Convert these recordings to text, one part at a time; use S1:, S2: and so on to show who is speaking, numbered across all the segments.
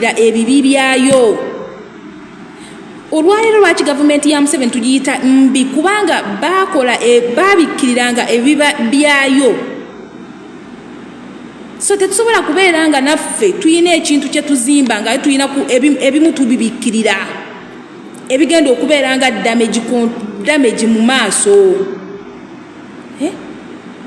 S1: babikkirira ebibi byayo. Olwaleero lwaki gavumenti ya Museveni tugiyita mbi kubanga bakola babikkiriranga ebiba byayo. So tetusobola kubeera nga naffe tuyina ekintu kye tuzimba nga tuyina ebimu tubibikkirira ebigenda okubeera nga damage mu maaso.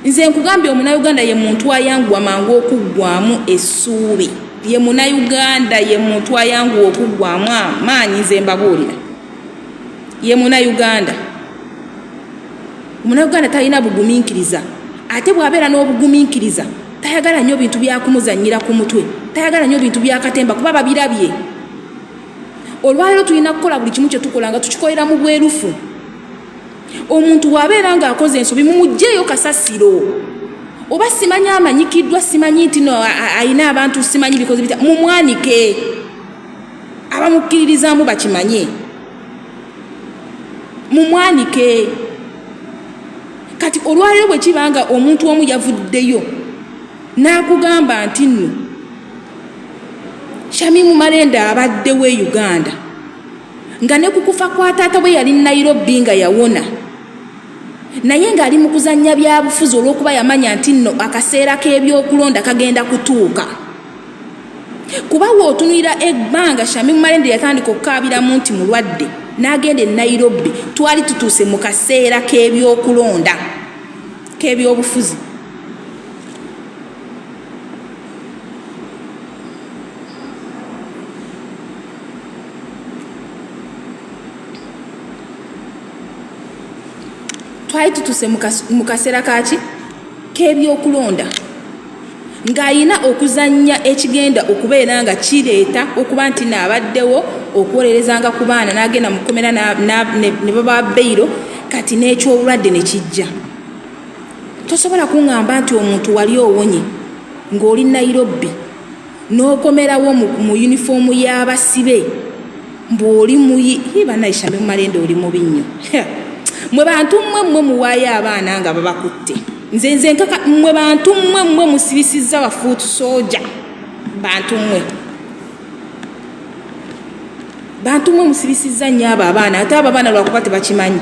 S1: Nze nkugambye Omunnayuganda ye muntu ayanguwa mangu okuggwamu essuubi. Ye Munnayuganda ye muntu ayanguwa okuggwamu amaanyi. Nze mbabuulira ye Munnayuganda. Omunnayuganda talina bugumiikiriza, ate bw'abeera n'obugumiikiriza tayagala nnyo bintu byakumuzannyira ku mutwe, tayagala nnyo bintu byakatemba kuba babirabye. Olwaleero tulina kukola buli kimu kye tukola nga tukikolera mu bwerufu. Omuntu bw'abeera ng'akoze ensobi mumuggyeeyo kasasiro. Oba simanyi amanyikiddwa, simanyi nti no ayina abantu, simanyi bikoze bita, mumwanike abamukkiririzaamu bakimanye, mumwanike. Kati olwaleero bwe kibanga omuntu omu yavuddeyo n'akugamba nti nno Shamimu Malenda abaddewo e Uganda nga ne kukufa kwa taata bwe yali Nairobi nga yawona, naye ng'ali mu kuzannya byabufuzi olw'okuba yamanya nti nno akaseera k'ebyokulonda kagenda kutuuka. Kuba wootunulira ebbanga Shamimu Malenda yatandika okukaabiramu nti mulwadde n'agenda e Nairobi, twali tutuuse mu kaseera k'ebyokulonda k'ebyobufuzi. Twali tutuuse mu kaseera kaki k'ebyokulonda ng'ayina okuzannya ekigenda okubeera nga kireeta okuba nti naabaddewo okuwolerezanga ku baana n'agenda mu kkomera ne baba beyiro, kati n'ekyobulwadde ne kijja. Tosobola kuŋŋamba nti omuntu wali owonye ng'oli Nairobi n'okomerawo mu yunifoomu y'abasibe mbw'oli banaye Shamimu Malenda oli mubi nnyo. Mwe bantu mmwe muwaayo abaana nga babakutte. Nze nkaka mmwe bantu mmwe musibisizza bafuutu soja. Bantu mmwe musibisizza nnyo abo abaana, ate abo abaana lwakuba tebakimanyi.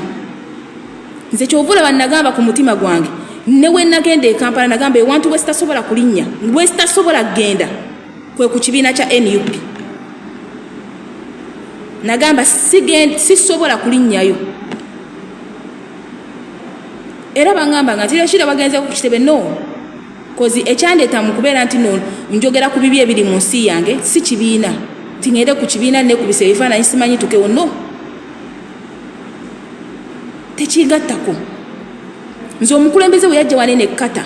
S1: Nze kyovula bannagamba ku mutima gwange, ne we nagenda e Kampala nagamba ewantu we sitasobola kulinnya, we sitasobola genda kwe ku kibiina kya NUP. Nagamba sisobola kulinnyayo. Era bangamba nga tirashira bagenze ku kitebe no. Kozi ekyandeta mu kubeera nti no njogera ku bibi ebiri mu nsi yange si kibiina. Tingende ku kibiina ne kubise ebifaananyi simanyi tukewo no. Tekigattako. Nze omukulembeze we yajja wanene kata.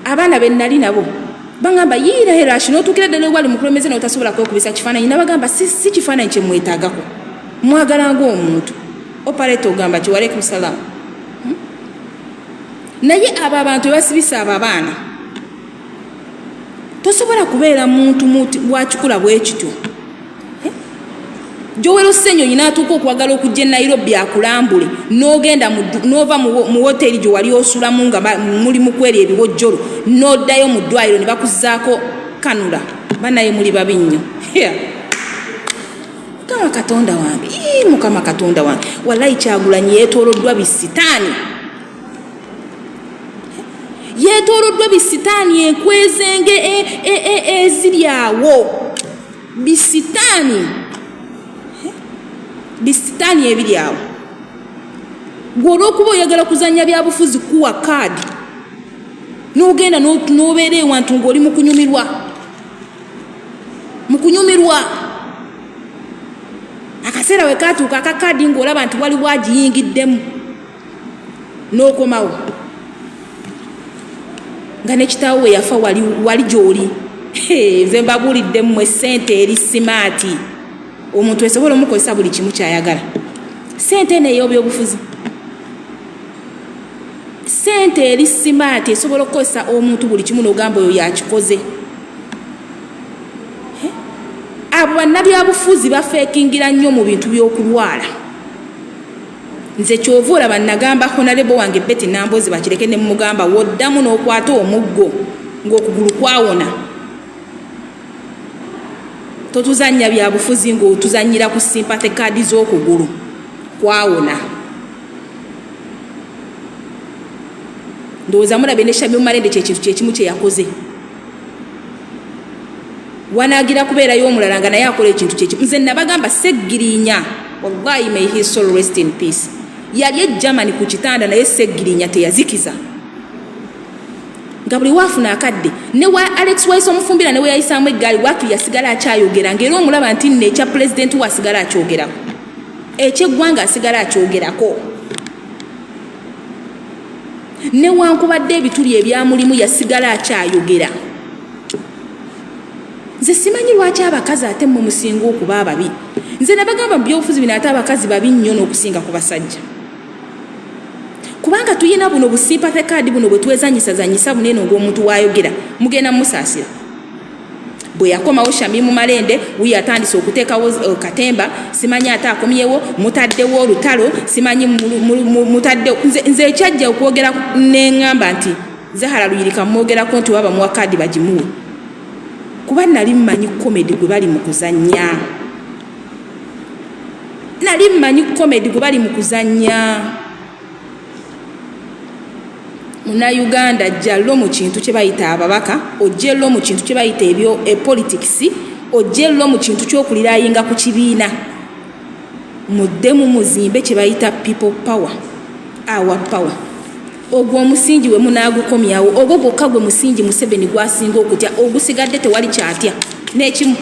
S1: Abaana be nali nabo bangamba yiira era kino tukira ddala wali mukulembeze n'otasobola kwekubisa kifaananyi. Nabagamba si kifaananyi kye mwetaagako. Mwagala ng'omuntu. Operator ogamba kiwalaikum salaam. Naye abo abantu basibisa abo abaana tosobola kubeera muntu bwakikula bwe kityo. Joel Ssennyonyi n'atuuka okwagala okujja e Nairobi akulambule n'ogenda n'ova mu hoteri gye wali osulamu nga muli mu kwera ebiwojjolo n'oddayo mu ddwaliro ne bakuzzaako kanula. Banaye muli babi nnyo. Mukama Katonda wange, Mukama Katonda wange, wallahi Kyagulanyi yeetooloddwa bisitaani. Yeetooloddwa bisitaani enkwezenge eziri awo. Bisitaani ebiri awo. Gwe olw'okuba oyagala kuzannya byabufuzi kuwa kaadi n'ogenda n'obeera ewantu ng'oli mu kunyumirwa. Akaseera we kaatuuka akakaadi ng'olaba nti wali bwagiyingiddemu n'okomawo nga ne kitaawo we yafa wali gy'oli. Nze mbabuulidde mmwe ssente eri simaati. Omuntu esobola omukozesa buli kimu ky'ayagala. Ssente n'ey'ebyobufuzi. Ssente eri simaati esobola okukozesa omuntu buli kimu n'ogamba oyo yakikoze. Abo bannabyabufuzi bafeekingira nnyo mu bintu by'okulwala. Nze kyova olaba nagamba Honorable wange Betty Nambozi bakireke ne mugamba woddamu n'okwata omuggo ng'okugulu kwawona. totuzannya bya bufuzi ng'otuzannyira ku sympathy card z'okugulu kwawona. Ndowooza mulabe ne Shamim Malende kyekintu kyekimu kye yakoze. Wanaagira kubeerayo omulala nga naye akola ekintu kyekimu. Nze nabagamba Seggirinya, wallahi may his soul rest in peace, yali e Germany ku kitanda naye Seggirinya teyazikiza. Nga buli waafuna akadde ne wa Alex Wise omufumbira ne we yayisaamu eggaali watu yasigala akyayogera ng'era omulaba nti nno ekya pulezidenti we asigala akyogerako, ekyeggwanga asigala akyogerako. Newankubadde ebituli ebyamulimu yasigala akyayogera. Nze simanyi lwaki abakazi ate mu musinga okuba ababi. Nze nabagamba mu byobufuzi bino ate abakazi babi nnyo n'okusinga ku basajja. Kubanga tuyina buno busympathy card buno bwe twezanyisa bunene ng'omuntu waayogera mugenda musaasira. Bwe yakomawo Shamim Malende wuyo atandise okuteekawo katemba, simanyi ate akomyewo, mutaddewo olutalo, simanyi mutaddewo. Nze ekyajja okwogera neŋŋamba nti Zahara Luyirika mwogerako nti waba muwa kaadi bagimuwe. Kuba nali mmanyi komedi gwe bali mu kuzannya. Nali mmanyi komedi gwe bali mu kuzannya. Munnayuganda jjallo mu kintu kye bayita ababaka, ojjello mu kintu kye bayita ebyo politics, ojjello mu kintu ky'okuliraayinga ku kibiina. Muddemu muzimbe kye bayita people power, our power. Ogwo omusingi we munaagukomyawo, ogwo gwokka gwe musingi Museveni gwasinga okutya, ogusigadde tewali kyatya n'ekimu.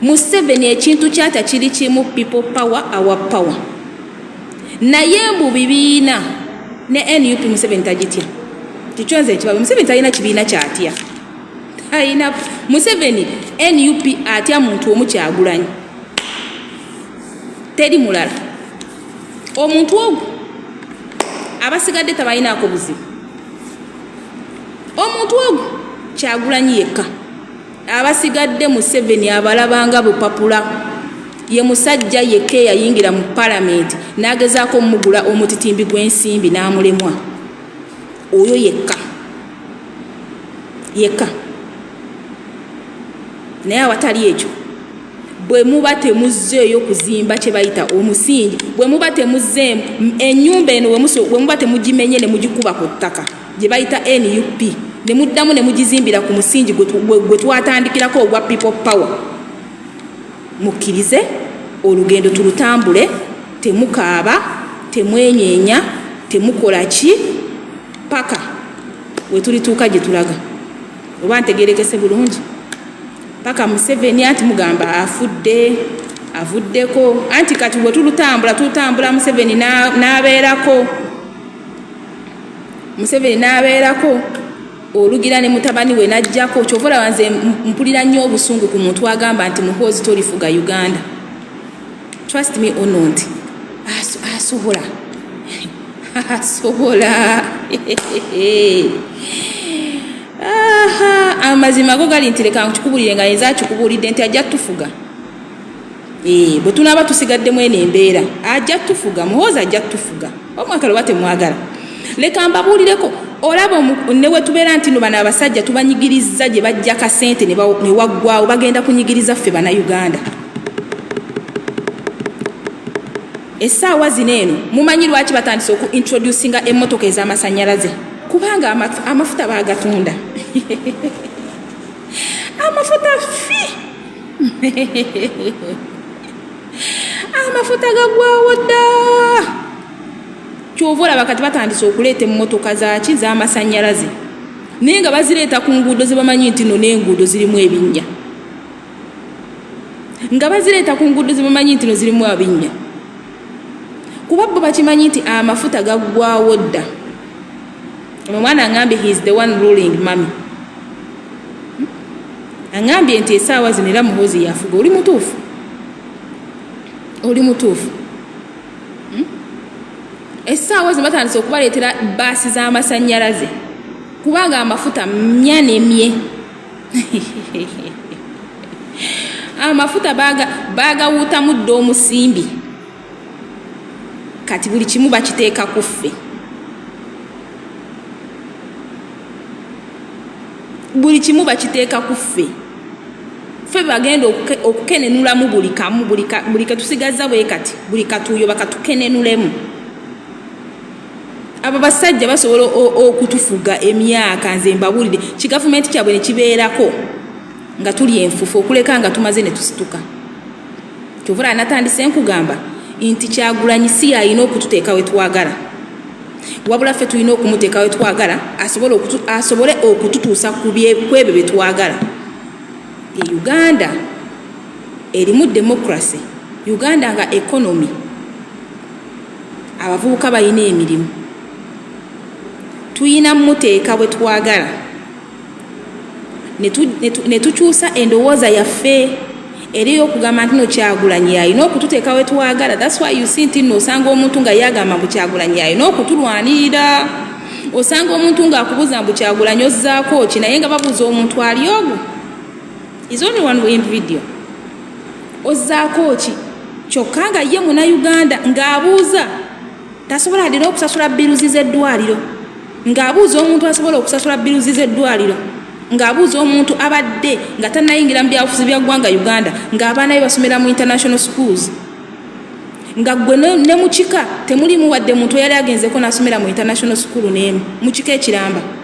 S1: Museveni ekintu kyata kiri kimu, people power, our power. Naye mbu bibiina ne NUP Museveni tagitya. Kikyonze ekibabe Museveni talina kibiina kyatya. Ayina Museveni NUP atya muntu omu Kyagulanyi. Teri mulala. Omuntu ogwo abasigadde tabayinaako buzibu. Omuntu ogwo Kyagulanyi yekka. Abasigadde Museveni abalabanga bupapula. Ye musajja yekka yayingira mu parliament n'agezaako omugula omutitimbi gw'ensimbi n'amulemwa. Oyo yekka. Yekka. Naye awatali ekyo, bwe muba temuzzeeyo kuzimba kye bayita omusingi, bwe muba temuzzeemu ennyumba eno bwe muba temugimenye ne mugikuba ku ttaka gye bayita NUP, ne muddamu ne mugizimbira ku musingi gwe twatandikirako ogwa people power, mukkirize olugendo tulutambule, temukaaba, temwenyeenya, temukola ki paka we tulituuka gye tulaga. Oba ntegeerekese bulungi? Paka Museveni anti mugamba avuddeko, anti kati bwe tulutambula Museveni n'abeerako. Museveni n'abeerako, olugira ne mutabani we n'ajjako. Kyova olaba nze mpulira nnyo obusungu ku muntu agamba nti muhoozi tolifuga Uganda. Trust me or not, asobola. Asobola. Amazima go gali nti leka nkikubulire nga yenza akikubulidde nti ajja tufuga. Bwe tunaaba tusigaddemu eno embeera ajja tufuga, muhoozi ajja tufuga. Omwakalo bate mwagala. Leka mbabuulireko, olaba ne we tubeera nti no bano abasajja tubanyigirizza gye bajja ka ssente ne waggwawo, bagenda kunyigiriza ffe Bannayuganda. Essaawa zino eno mumanyi lwaki batandise okuintroducinga emmotoka ez'amasannyalaze? Kubanga amafuta baagatunda. Amafuta fi. Amafuta gaggwawo dda. Kyova olaba kati batandise okuleeta emmotoka zaaki z'amasannyalaze, naye nga bazireeta ku nguudo ze bamanyi nti no n'enguudo zirimu ebinnya. Nga bazireeta ku nguudo ze bamanyi nti no zirimu ebinnya. Kuba bo bakimanyi nti amafuta gaggwawo dda. Omwana angambye he is the one ruling mami. Angambye nti essaawa zino era muhoozi yafuga. Oli mutuufu? Oli mutuufu? Essaawa zino batandise okubaleetera baasi z'amasannyalaze kubanga amafuta myanemye. Amafuta bagawuutamu dda omusimbi. Kati buli kimu bakiteeka ku ffe. Buli kimu bakiteeka ku ffe. ffe bagenda okukenenulamu buli kamu buli ketusigazza bwe kati buli katuuyo bakatukenenulemu. Abo basajja basobola okutufuga emyaka nze mbabulire kigavumenti kyabwe ne kibeerako nga tuli enfufu okuleka nga tumaze ne tusituka. Kyovula natandise nkugamba nti Kyagulanyi si alina okututeeka we twagala, wabula ffe tulina okumuteeka we twagala asobole okututuusa ku ebyo bye twagala. Uganda erimu democracy, Uganda nga economy, abavubuka balina emirimu, tuyina muteeka bwe twagala ne tukyusa endowooza yaffe eri okugamba nti no Kyagulanyi alina okututeeka we twagala. That's why you see nti no osanga omuntu nga yagamba mbu Kyagulanyi alina okutulwanirira, osanga omuntu nga akubuuza mbu Kyagulanyi ozzaako ki naye nga babuuza omuntu ali ogwo. Is only one way in video. Ozzaako ki kyokka nga ye Munnayuganda ng'abuuza tasobola adina okusasula biruzi z'eddwaliro, ng'abuuza omuntu asobola okusasula biruzi z'eddwaliro, ng'abuuza omuntu abadde nga tannayingira mu byabufuzi bya ggwanga Uganda ng'abaana be basomera mu international schools, nga gwe ne mu kika temulimu wadde muntu yali agenzeko n'asomera mu international school n'emu mu kika ekiramba.